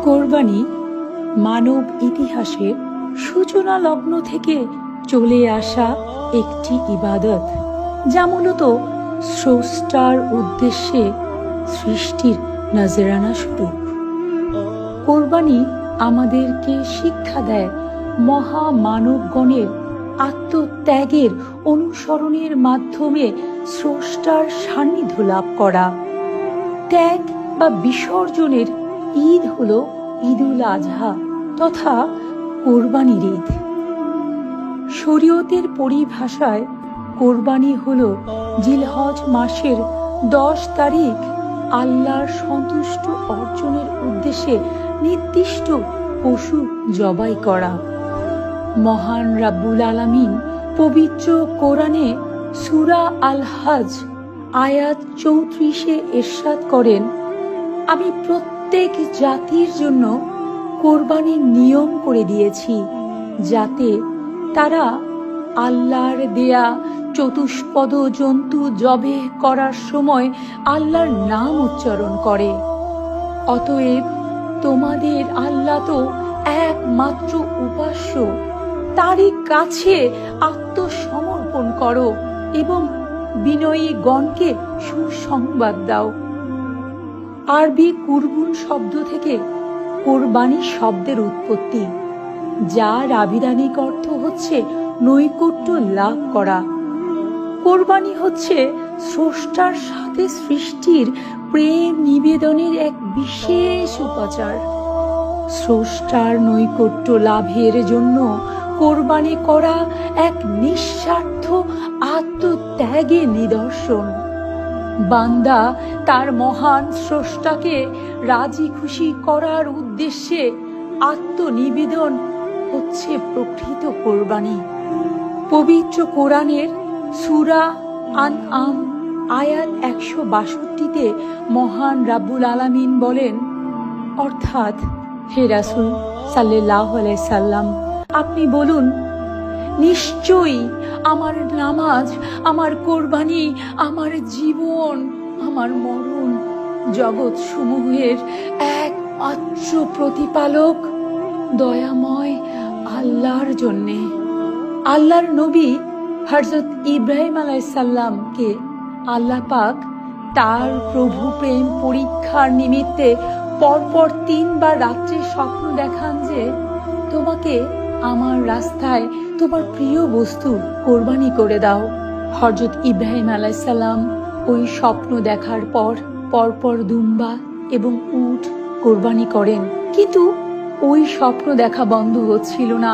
কোরবানি মানব ইতিহাসের সূচনা লগ্ন থেকে চলে আসা একটি ইবাদত, যা মূলত স্রষ্টার উদ্দেশ্যে সৃষ্টির নজরানা স্বরূপ। কোরবানি আমাদেরকে শিক্ষা দেয় মহামানবগণের আত্মত্যাগের অনুসরণের মাধ্যমে স্রষ্টার সান্নিধ্য লাভ করা। ত্যাগ বা বিসর্জনের ঈদ হল ঈদুল আজহা তথা কোরবানির ঈদ। শরীয়তের পরিভাষায় কোরবানি হল জিলহজ মাসের 10 তারিখ আল্লাহর সন্তুষ্ট অর্জনের উদ্দেশ্যে নির্দিষ্ট পশু জবাই করা। মহান রাব্বুল আলামিন পবিত্র কোরআনে সূরা আল হজ আয়াত 34-এ ইরশাদ করেন, আমি প্রত্যেক জাতির জন্য কোরবানির নিয়ম করে দিয়েছি, যাতে তারা আল্লাহর দেয়া চতুষ্পদ জন্তু জবেহ করার সময় আল্লাহর নাম উচ্চারণ করে। অতএব তোমাদের আল্লাহ তো একমাত্র উপাস্য, তারই কাছে আত্মসমর্পণ করো এবং বিনয়ী গণকে সুসংবাদ দাও। আরবি কুরবুন শব্দ থেকে কোরবানি শব্দের উৎপত্তি, যার আবিধানিক অর্থ হচ্ছে নৈকট্য লাভ করা। কোরবানি হচ্ছে স্রষ্টার সাথে সৃষ্টির প্রেম নিবেদনের এক বিশেষ উপাচার। স্রষ্টার নৈকট্য লাভের জন্য কোরবানি করা এক নিঃস্বার্থ আত্মত্যাগের নিদর্শন। বান্দা তার মহান স্রষ্টাকে রাজি খুশি করার উদ্দেশ্যে আত্মনিবেদন হচ্ছে প্রকৃত কোরবানি। পবিত্র কোরআনের সূরা আনআম আয়াত 162-তে মহান রাব্বুল আলামিন বলেন, অর্থাৎ হে রাসূল সাল্লাল্লাহু আলাইহি সাল্লাম, আপনি বলুন, নিশ্চয়ই আমার নামাজ, আমার কোরবানি, আমার জীবন, আমার মরণ জগৎ সমূহের একমাত্র প্রতিপালক দয়াময় আল্লাহর জন্যে। আল্লাহর নবী হযরত ইব্রাহিম আলাইহিস সালামকে আল্লাহ পাক তার প্রভু প্রেম পরীক্ষার নিমিত্তে পরপর 3 বার রাত্রে স্বপ্ন দেখান যে তোমাকে আমার রাস্তায় তোমার প্রিয় বস্তু কোরবানি করে দাও। হযরত ইব্রাহিম আলাইহিস সালাম ওই স্বপ্ন দেখার পর পরপর দুম্বা এবং উট কোরবানি করেন, কিন্তু ওই স্বপ্ন দেখা বন্ধ হচ্ছিল না।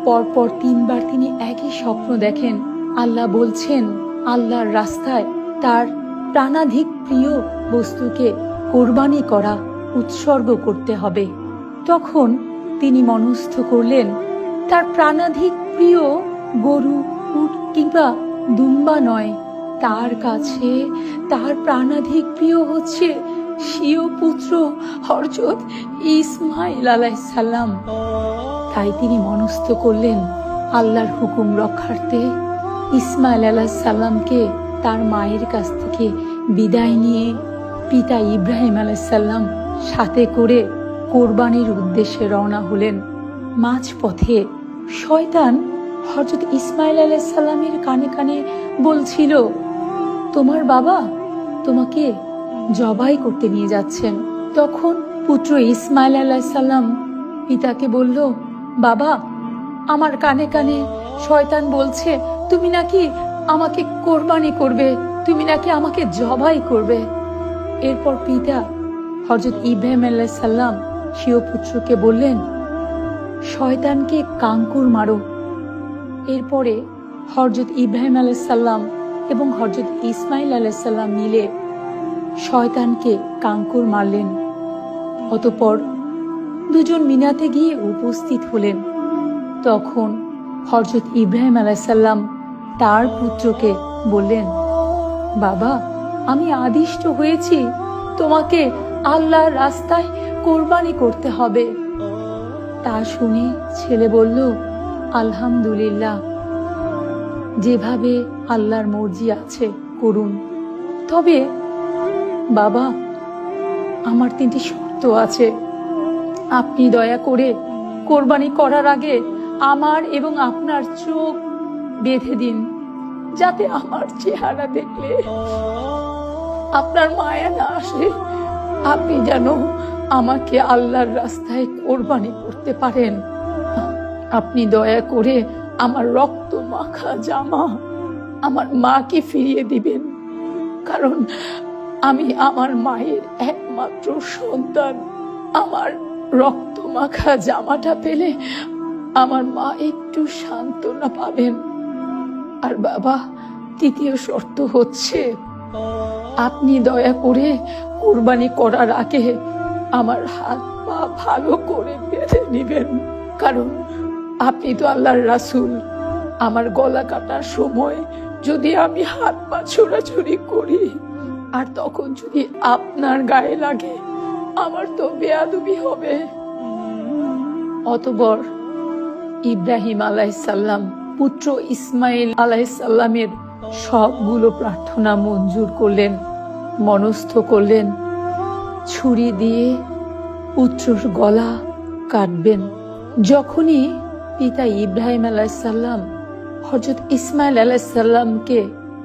পরপর 3 বার তিনি একই স্বপ্ন দেখেন। আল্লাহ বলছেন আল্লাহর রাস্তায় তার প্রাণাধিক প্রিয় বস্তুকে কোরবানি করা, উৎসর্গ করতে হবে। তখন তিনি মনস্থ করলেন তার প্রাণাধিক প্রিয় গরু, উট কিংবা দুম্বা নয়, তার কাছে তার প্রাণাধিক প্রিয় হচ্ছে স্বীয় পুত্র হযরত ইসমাঈল আলাইহিস সালাম। তাই তিনি মনস্থ করলেন আল্লাহর হুকুম রক্ষার্থে ইসমাঈল আলাইহিস সালামকে তার মায়ের কাছ থেকে বিদায় নিয়ে পিতা ইব্রাহিম আলাইহিস সালাম সাথে করে কোরবানির উদ্দেশ্যে রওনা হলেন। মাঝপথে শয়তান হযরত ইসমাঈল আলাইহিস সালামের কানে কানে বলছিল, তোমার বাবা তোমাকে জবাই করতে নিয়ে যাচ্ছেন। তখন পুত্র ইসমাঈল আলাইহিস সালাম পিতাকে বলল, বাবা, আমার কানে কানে শয়তান বলছে তুমি নাকি আমাকে কোরবানি করবে, তুমি নাকি আমাকে জবাই করবে। এরপর পিতা হযরত ইব্রাহিম আলাইহিস সালাম স্বীয় পুত্রকে বললেন, শয়তানকে কাঙ্কুর মারো। এরপরে হযরত ইব্রাহিম আলাইহিস সালাম এবং হযরত ইসমাঈল আলাইহিস সালাম মিলে শয়তানকে কাঙ্কুর মারলেন। অতঃপর দুজন মিনাতে গিয়ে উপস্থিত হলেন। তখন হযরত ইব্রাহিম আলাইহিস সালাম তার পুত্রকে বললেন, বাবা, আমি আদিষ্ট হয়েছি, তোমাকে আল্লাহর রাস্তায় কোরবানি করতে হবে। তা শুনে ছেলে বলল, আলহামদুলিল্লাহ, যেভাবে আল্লাহর মর্জি আছে করুন। তবে বাবা, আমার 3টি শর্ত আছে। আপনি দয়া করে কোরবানি করার আগে আমার এবং আপনার চোখ বেঁধে দিন, যাতে আমার চেহারা দেখলে আপনার মায়া না আসে। আপনি যেন আমাকে আল্লাহর রাস্তায় কোরবানি করতে পারেন। আপনি দয়া করে আমার রক্ত মাখা জামা আমার মাকে ফিরিয়ে দিবেন, কারণ আমি আমার মায়ের একমাত্র সন্তান। আমার রক্ত মাখা জামাটা পেলে আমার মা একটু সান্ত্বনা পাবেন। আর বাবা, 3য় শর্ত হচ্ছে, আপনি দয়া করে কোরবানি করার আগে আমার হাত পা ভালো করে বেঁধে নিবেন, কারণ আপনি তো আল্লাহর রাসূল। আমার গলা কাটার সময় যদি আমি হাত পা ছোড়াছুড়ি করি আর তখন যদি আপনার গায়ে লাগে, আমার তো বেয়াদবি হবে। অতঃপর ইব্রাহিম আলাইহিসসালাম পুত্র ইসমাইল আলাইহিসসালামের সবগুলো প্রার্থনা মঞ্জুর করলেন, মনস্থ করলেন ছুরি দিয়ে পুত্রর গলা কাটবেন। যখনই পিতা ইব্রাহিম আলাইহিসসালাম হযরত ইসমাইল আলাইহিসসালামকে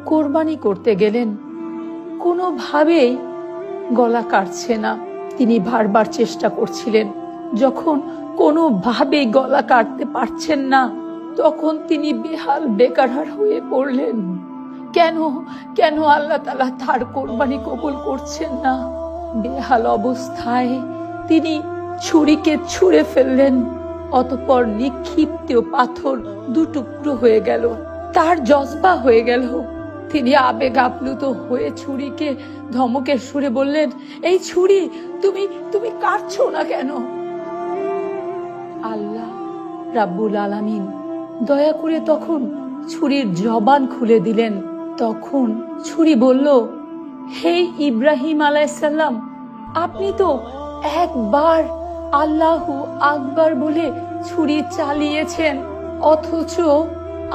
কোরবানি করতে গেলেন, কোনোভাবেই গলা কাটছে না। তিনি বারবার চেষ্টা করছিলেন। যখন কোনোভাবেই গলা কাটতে পারছেন না, তখন তিনি বেহাল বেকারার হয়ে পড়লেন। কেন কেন আল্লাহ তাআলা তার কোরবানি কবুল করছেন না? বেহাল অবস্থায় তিনি ছুরিকে ছুঁড়ে ফেললেন। অতঃপর নিক্ষিপ্ত পাথর 2 টুকরো হয়ে গেল। তার জজবা হয়ে গেল। তিনি আবেগ আপ্লুত হয়ে ছুরিকে ধমকের সুরে বললেন, এই ছুরি তুমি কাটছো না কেন? আল্লাহ রাব্বুল আলামিন দয়া করে তখন ছুরির জবান খুলে দিলেন। তখন ছুরি বলল, হে ইব্রাহিম আলাইহিসসালাম, আপনি তো একবার আল্লাহু আকবার বলে ছুরি চালিয়েছেন, অথচ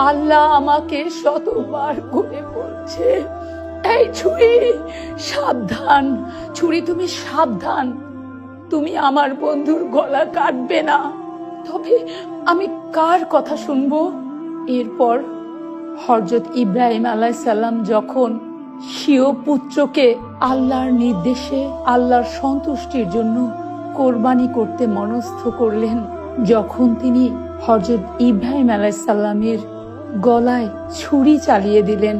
আল্লাহ আমাকে শতবার করে বলছে, এই ছুরি সাবধান, ছুরি তুমি সাবধান, তুমি আমার বন্ধুর গলা কাটবে না। তবে আমি কার কথা শুনবো? এরপর হযরত ইব্রাহিম আলাইহিসসালাম যখন স্বীয় পুত্রকে আল্লাহর নির্দেশে আল্লাহর সন্তুষ্টির জন্য কোরবানি করতে মনস্থ করলেন, যখন তিনি হযরত ইব্রাহিম আলাইহিসসালামের গলায় ছুরি চালিয়ে দিলেন,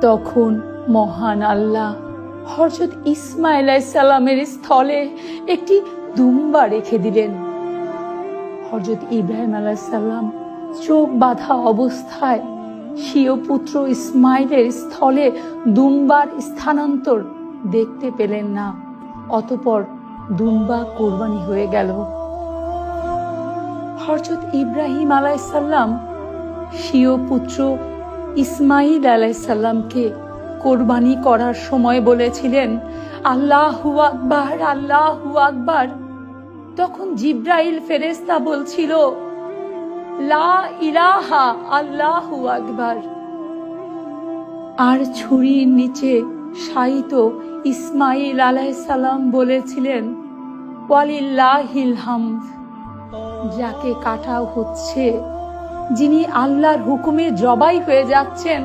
তখন মহান আল্লাহ হযরত ইসমাইল আলাইহিসসালামের স্থলে একটি দুম্বা রেখে দিলেন। হযরত ইব্রাহিম আলাইহিসসালাম চোখ বাঁধা অবস্থায় স্বীয় পুত্র ইসমাইলের স্থলে দুম্বার স্থানান্তর দেখতে পেলেন না। অতঃপর দুম্বা কোরবানি হয়ে গেল। হযরত ইব্রাহিম আলাইহিসসালাম স্বীয় পুত্র ইসমাইল আলাইহিসসালামকে কোরবানি করার সময় বলেছিলেন, আল্লাহু আকবার, আল্লাহু আকবার। তখন জিবরাইল ফেরেশতা বলছিল, লা ইলাহা আল্লাহু আকবার। আর ছুরির নিচে শায়িত ইসমাইল আলাইহিসসালাম বলেছিলেন, ওয়ালিল্লাহিল হামদ। যাকে কাটা হচ্ছে, যিনি আল্লাহর হুকুমে জবাই হয়ে যাচ্ছেন,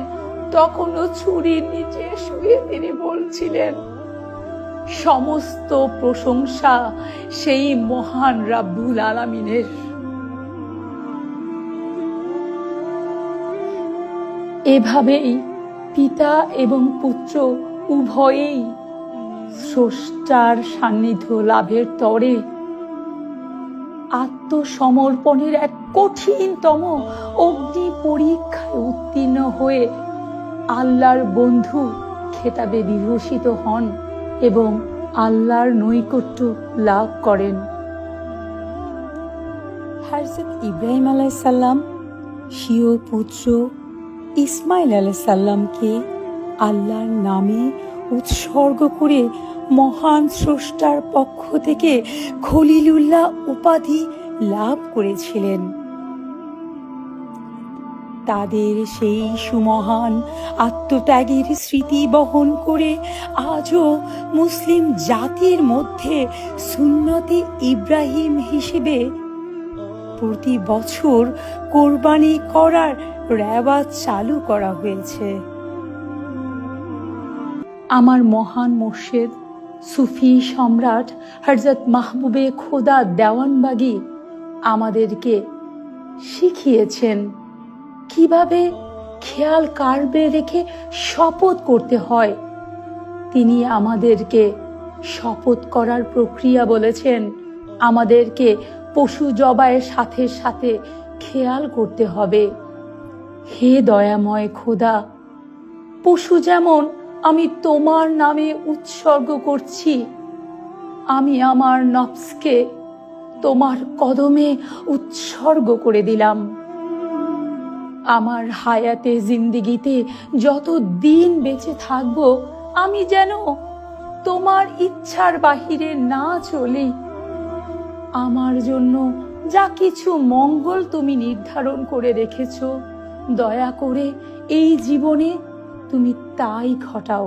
তখনও ছুরির নিচে শুয়ে তিনি বলছিলেন, সমস্ত প্রশংসা সেই মহান রাব্বুল আলামিনের। এভাবেই পিতা এবং পুত্র উভয়েই স্রষ্টার সান্নিধ্য লাভের তরে আত্মসমর্পণের এক কঠিনতম অগ্নি পরীক্ষায় উত্তীর্ণ হয়ে আল্লাহর বন্ধু খেতাবে বিভূষিত হন এবং আল্লাহর নৈকট্য লাভ করেন। হযরত ইব্রাহিম আলাইহিসসালাম স্বীয় পুত্র ইসমাইল আলাইহিসসালামকে আল্লাহর নামে উৎসর্গ করে মহান স্রষ্টার পক্ষ থেকে খলিলুল্লাহ উপাধি লাভ করেছিলেন। তাদের সেই সুমহান আত্মত্যাগের স্মৃতি বহন করে আজও মুসলিম জাতির মধ্যে সুন্নতে ইব্রাহিম হিসেবে প্রতি বছর কোরবানি করার রেওয়াজ চালু করা হয়েছে। আমার মহান মুর্শিদ সুফি সম্রাট হযরত মাহবুবে খোদা দেওয়ানবাগী আমাদেরকে শিখিয়েছেন কিভাবে খেয়াল কারবে রেখে শপথ করতে হয়। তিনি আমাদেরকে শপথ করার প্রক্রিয়া বলেছেন, আমাদেরকে পশু জবাইয়ের সাথে সাথে খেয়াল করতে হবে। হে দয়াময় খোদা, পশু যেমন আমি তোমার নামে উৎসর্গ করছি, আমি আমার নফসকে তোমার কদমে উৎসর্গ করে দিলাম। আমার হায়াতে জিন্দিগিতে যত দিন বেঁচে থাকব, আমি যেন তোমার ইচ্ছার বাহিরে না চলি। আমার জন্য যা কিছু মঙ্গল তুমি নির্ধারণ করে রেখেছ, দয়া করে এই জীবনে তুমি তাই ঘটাও।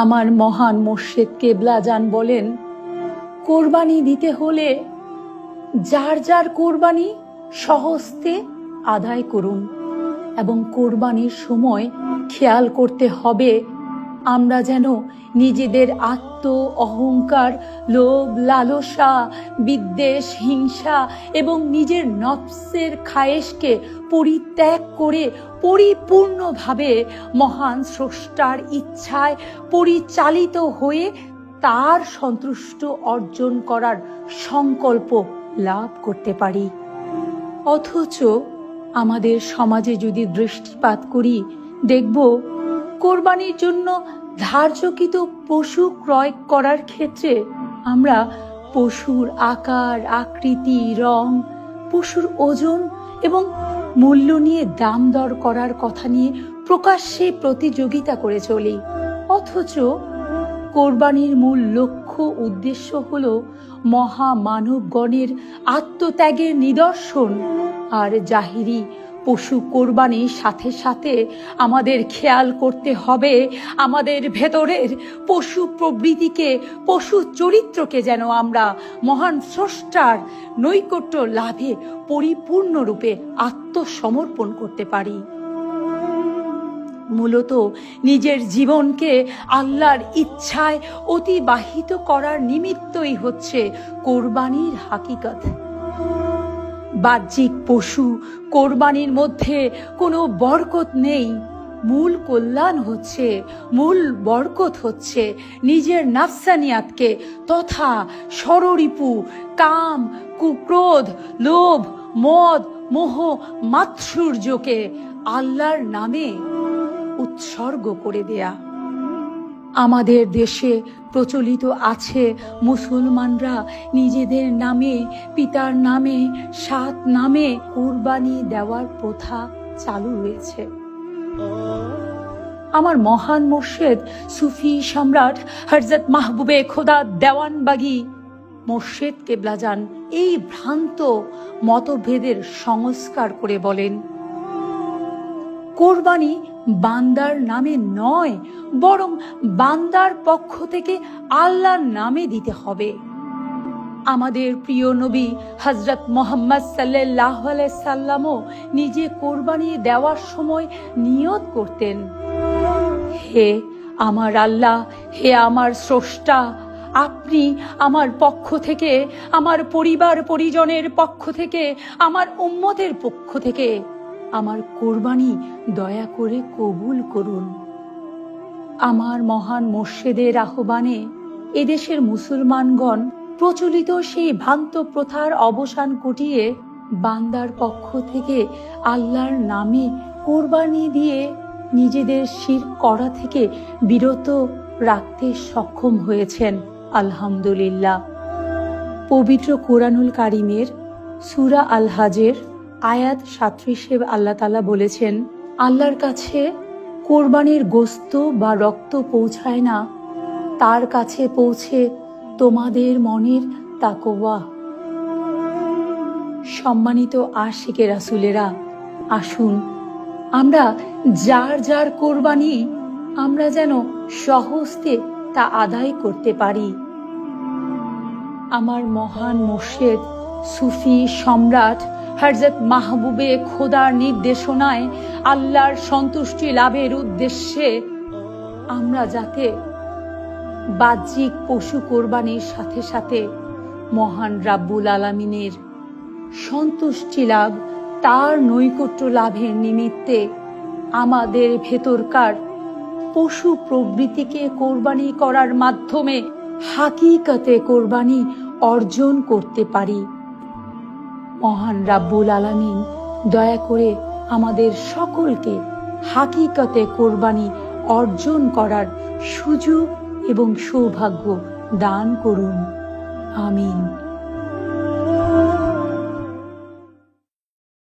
আমার মহান মুর্শিদ কেবলাজান বলেন, কোরবানি দিতে হলে যার যার কোরবানি স্বহস্তে আদায় করুন এবং কোরবানির সময় খেয়াল করতে হবে আমরা যেন নিজেদের আত্ম অহংকার, লোভ, লালসা, বিদ্বেষ, হিংসা এবং নিজের নফসের খায়েশকে পরিত্যাগ করে পরিপূর্ণভাবে মহান স্রষ্টার ইচ্ছায় পরিচালিত হয়ে তার সন্তুষ্ট অর্জন করার সংকল্প লাভ করতে পারি। অথচ আমাদের সমাজে যদি দৃষ্টিপাত করি, দেখব কোরবানির জন্য ধার্যকৃত পশু ক্রয় করার ক্ষেত্রে আমরা পশুর আকার, আকৃতি, রং, পশুর ওজন এবং মূল্য নিয়ে দাম দর করার কথা নিয়ে প্রকাশ্যে প্রতিযোগিতা করে চলি। অথচ কোরবানির মূল লক্ষ্য উদ্দেশ্য হল মহামানবগণের আত্মত্যাগের নিদর্শন। আর জাহিরি পশু কোরবানির সাথে সাথে আমাদের খেয়াল করতে হবে আমাদের ভেতরের পশু প্রবৃত্তিকে, পশু চরিত্রকে যেন আমরা মহান স্রষ্টার নৈকট্য লাভে পরিপূর্ণরূপে আত্মসমর্পণ করতে পারি। মূলত নিজের জীবনকে আল্লাহর ইচ্ছায় অতিবাহিত করার নিমিত্তই হচ্ছে কোরবানির হাকিকত। বাহ্যিক পশু কোরবানির মধ্যে কোনো বরকত নেই। মূল কল্যাণ হচ্ছে, মূল বরকত হচ্ছে নিজের নাফসানিয়াতকে তথা ষড়রিপু, কাম, কুক্রোধ, লোভ, মদ, মোহ, মাৎসর্যকে আল্লাহর নামে উৎসর্গ করে দেয়া। আমাদের দেশে প্রচলিত আছে মুসলমানরা নিজেদের নামে, পিতার নামে, সাত নামে কুরবানি দেওয়ার প্রথা চালু রয়েছে। আমার মহান মুর্শিদ সুফি সম্রাট হযরত মাহবুবে খোদা দেওয়ানবাগী মুর্শিদ কেবলাজান এই ভ্রান্ত মতভেদের সংস্কার করে বলেন, কোরবানি বান্দার নামে নয়, বরং বান্দার পক্ষ থেকে আল্লাহর নামে দিতে হবে। আমাদের প্রিয় নবী হযরত মুহাম্মদ সাল্লাল্লাহু আলাইহি সাল্লামও নিজে কোরবানি দেওয়ার সময় নিয়ত করতেন, হে আমার আল্লাহ, হে আমার স্রষ্টা, আপনি আমার পক্ষ থেকে, আমার পরিবার পরিজনের পক্ষ থেকে, আমার উম্মতের পক্ষ থেকে আমার কোরবানি দয়া করে কবুল করুন। আমার মহান মুর্শিদের আহ্বানে এদেশের মুসলমানগণ প্রচলিত সেই ভ্রান্ত প্রথার অবসান ঘটিয়ে বান্দার পক্ষ থেকে আল্লাহর নামে কোরবানি দিয়ে নিজেদের শিরক করা থেকে বিরত রাখতে সক্ষম হয়েছেন। আলহামদুলিল্লাহ। পবিত্র কোরআনুল কারিমের সূরা আল হাজের আয়াত 37-এ আল্লাহ তাআলা বলেছেন, আল্লাহর কাছে কোরবানির গোশত বা রক্ত পৌঁছায় না, তার কাছে পৌঁছে তোমাদের মনের তাকওয়া। সম্মানিত আশিকে রাসূলেরা, আসুন আমরা যার যার কোরবানি আমরা যেন সহজে তা আদায় করতে পারি। আমার মহান মুর্শিদ সুফি সম্রাট হযরত মাহবুবে খোদার নির্দেশনায় আল্লাহর সন্তুষ্টি লাভের উদ্দেশ্যে আমরা যাতে বাহ্যিক পশু কোরবানির সাথে সাথে মহান রাব্বুল আলামিনের সন্তুষ্টি লাভ, তার নৈকট্য লাভের নিমিত্তে আমাদের ভেতরকার পশু প্রবৃত্তিকে কোরবানি করার মাধ্যমে হাকিকতে কোরবানি অর্জন করতে পারি। মহান রাব্বুল আলামিন দয়া করে আমাদের সকলকে হাকিকতে কোরবানি অর্জন করার সুযোগ এবং সৌভাগ্য দান করুন। আমিন।